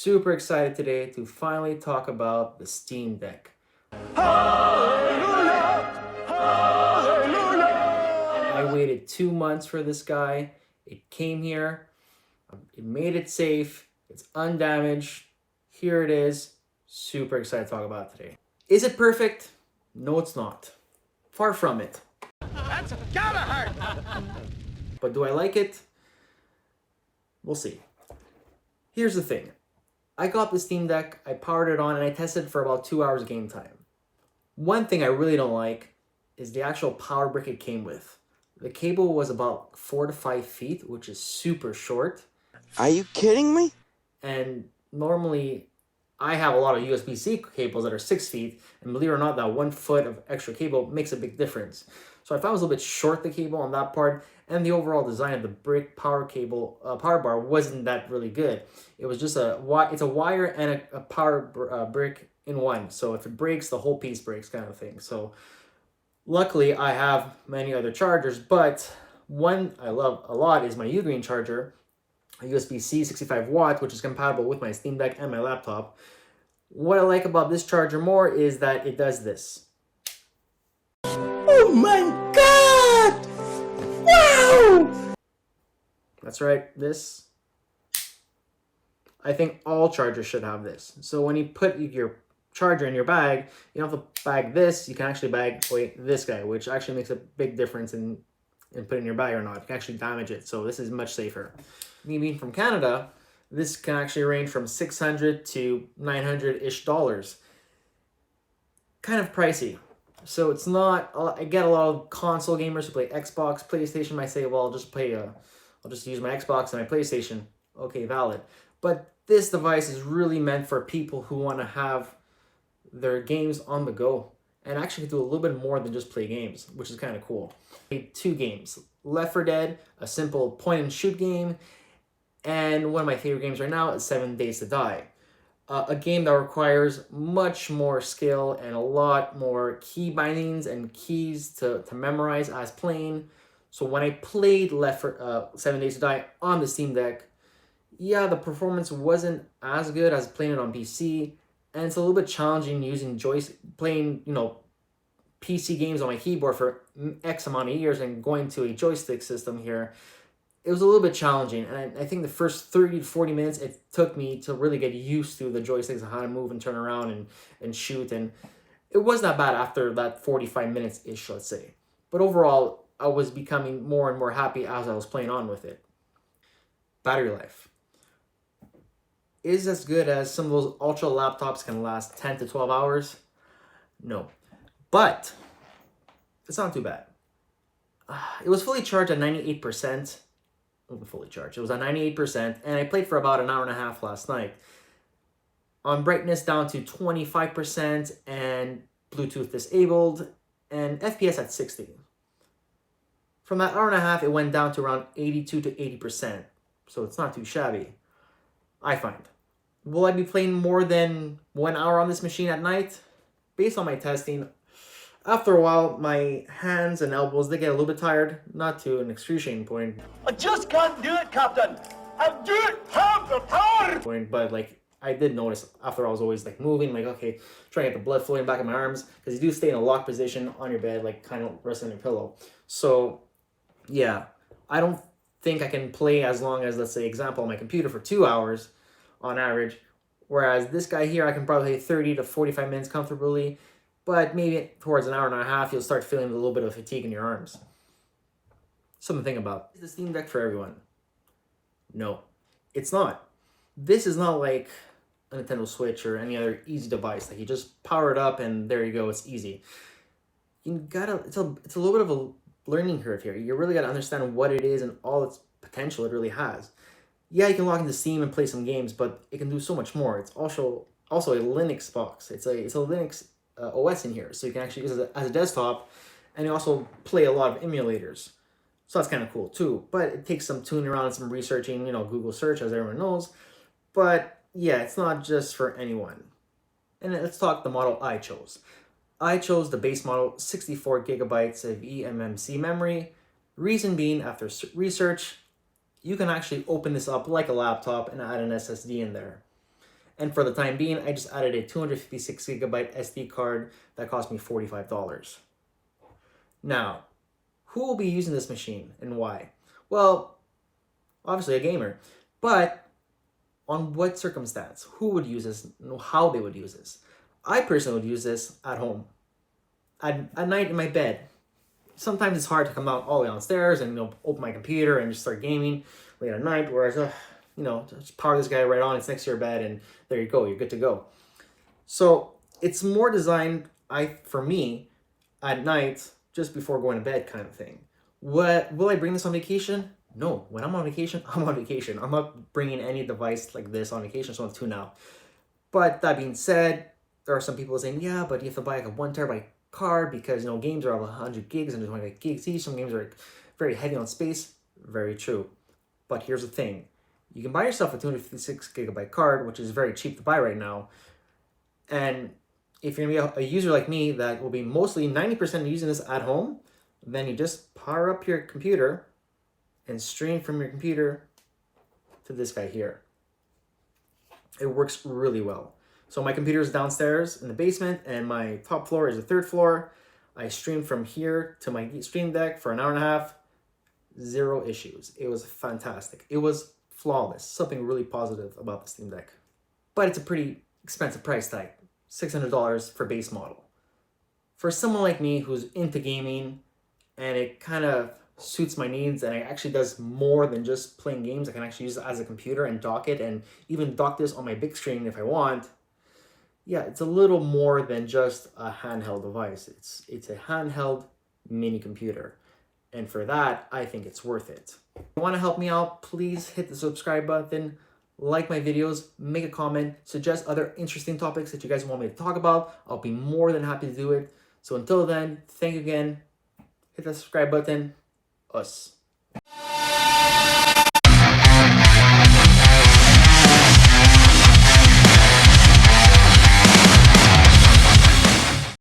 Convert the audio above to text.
super excited today to finally talk about the Steam Deck. I waited 2 months for this guy. It came here. It made it safe. It's undamaged. Here it is. Super excited to talk about it today. Is it perfect? No, it's not. Far from it. That's gotta hurt! But do I like it? We'll see. Here's the thing. I got the Steam Deck, I powered it on, and I tested it for about 2 hours game time. One thing I really don't like is the actual power brick it came with. The cable was about 4 to 5 feet, which is super short. Are you kidding me? And normally, I have a lot of USB-C cables that are 6 feet, and believe it or not, that 1 foot of extra cable makes a big difference. So I found it was a little bit short, the cable on that part, and the overall design of the brick power cable, power bar wasn't that really good. It was just it's a wire and a power brick in one. So if it breaks, the whole piece breaks kind of thing. So luckily, I have many other chargers, but one I love a lot is my Ugreen charger, a USB-C 65 watt, which is compatible with my Steam Deck and my laptop. What I like about this charger more is that it does this. Oh my god! Wow! That's right, this. I think all chargers should have this. So when you put your charger in your bag, you don't have to bag this, you can actually bag this guy, which actually makes a big difference in putting in your bag or not. You can actually damage it, so this is much safer. Me being from Canada, this can actually range from $600 to $900-ish dollars. Kind of pricey. So it's not, I get a lot of console gamers who play Xbox, PlayStation might say, well, I'll just use my Xbox and my PlayStation. Okay, valid. But this device is really meant for people who want to have their games on the go and actually do a little bit more than just play games, which is kind of cool. I played 2 games, Left 4 Dead, a simple point and shoot game, and one of my favorite games right now is 7 Days to Die. A game that requires much more skill and a lot more key bindings and keys to memorize as playing. So when I played 7 Days to Die on the Steam Deck, yeah, the performance wasn't as good as playing it on PC, and it's a little bit challenging using playing, PC games on my keyboard for X amount of years and going to a joystick system here. It was a little bit challenging, and I think the first 30 to 40 minutes it took me to really get used to the joysticks and how to move and turn around and shoot, and it wasn't that bad after that 45 minutes-ish, let's say. But overall, I was becoming more and more happy as I was playing on with it. Battery life is as good as some of those ultra laptops can last 10 to 12 hours. No, but it's not too bad. It was fully charged at 98%. Fully charged. It was at 98%, and I played for about an hour and a half last night. On brightness down to 25% and Bluetooth disabled, and FPS at 60. From that hour and a half, it went down to around 82 to 80%, so it's not too shabby, I find. Will I be playing more than 1 hour on this machine at night? Based on my testing, after a while, my hands and elbows, they get a little bit tired, not to an excruciating point. I just can't do it, Captain! I do it have the power! But I did notice after I was always moving, okay, trying to get the blood flowing back in my arms, because you do stay in a locked position on your bed, kind of resting on your pillow. So, yeah, I don't think I can play as long as, let's say, example, on my computer for 2 hours on average, whereas this guy here, I can probably play 30 to 45 minutes comfortably, but maybe towards an hour and a half, you'll start feeling a little bit of fatigue in your arms. Something to think about. Is the Steam Deck for everyone? No, it's not. This is not like a Nintendo Switch or any other easy device. You just power it up and there you go, it's easy. It's a little bit of a learning curve here. You really gotta understand what it is and all its potential it really has. Yeah, you can log into Steam and play some games, but it can do so much more. It's also a Linux box. It's a Linux OS in here, so you can actually use it as a desktop, and you also play a lot of emulators. So that's kind of cool too, but it takes some tuning around and some researching, Google search, as everyone knows. But yeah, it's not just for anyone. And let's talk the model I chose. I chose the base model, 64 gigabytes of eMMC memory. Reason being, after research, you can actually open this up like a laptop and add an SSD in there. And for the time being, I just added a 256 gigabyte SD card that cost me $45. Now, who will be using this machine and why? Well, obviously a gamer, but on what circumstance? Who would use this? How they would use this? I personally would use this at home, at night in my bed. Sometimes it's hard to come out all the way downstairs and open my computer and just start gaming late at night. Whereas, just power this guy right on. It's next to your bed, and there you go. You're good to go. So it's more designed, for me, at night, just before going to bed, kind of thing. Will I bring this on vacation? No. When I'm on vacation, I'm on vacation. I'm not bringing any device like this on vacation, so I'm tune out. But that being said, there are some people saying, yeah, but you have to buy like a 1 terabyte card because games are of 100 gigs and 128 gigs each. Some games are very heavy on space. Very true. But here's the thing. You can buy yourself a 256 gigabyte card, which is very cheap to buy right now. And if you're going to be a user like me that will be mostly 90% using this at home, then you just power up your computer and stream from your computer to this guy here. It works really well. So my computer is downstairs in the basement and my top floor is the 3rd floor. I streamed from here to my Stream Deck for an hour and a half. 0 issues. It was fantastic. It was flawless. Something really positive about the Steam Deck. But it's a pretty expensive price tag. $600 for base model. For someone like me who's into gaming and it kind of suits my needs and it actually does more than just playing games, I can actually use it as a computer and dock it and even dock this on my big screen if I want. Yeah, it's a little more than just a handheld device. It's a handheld mini computer. And for that, I think it's worth it. If you want to help me out, please hit the subscribe button, like my videos, make a comment, suggest other interesting topics that you guys want me to talk about. I'll be more than happy to do it. So until then, thank you again. Hit the subscribe button. Us.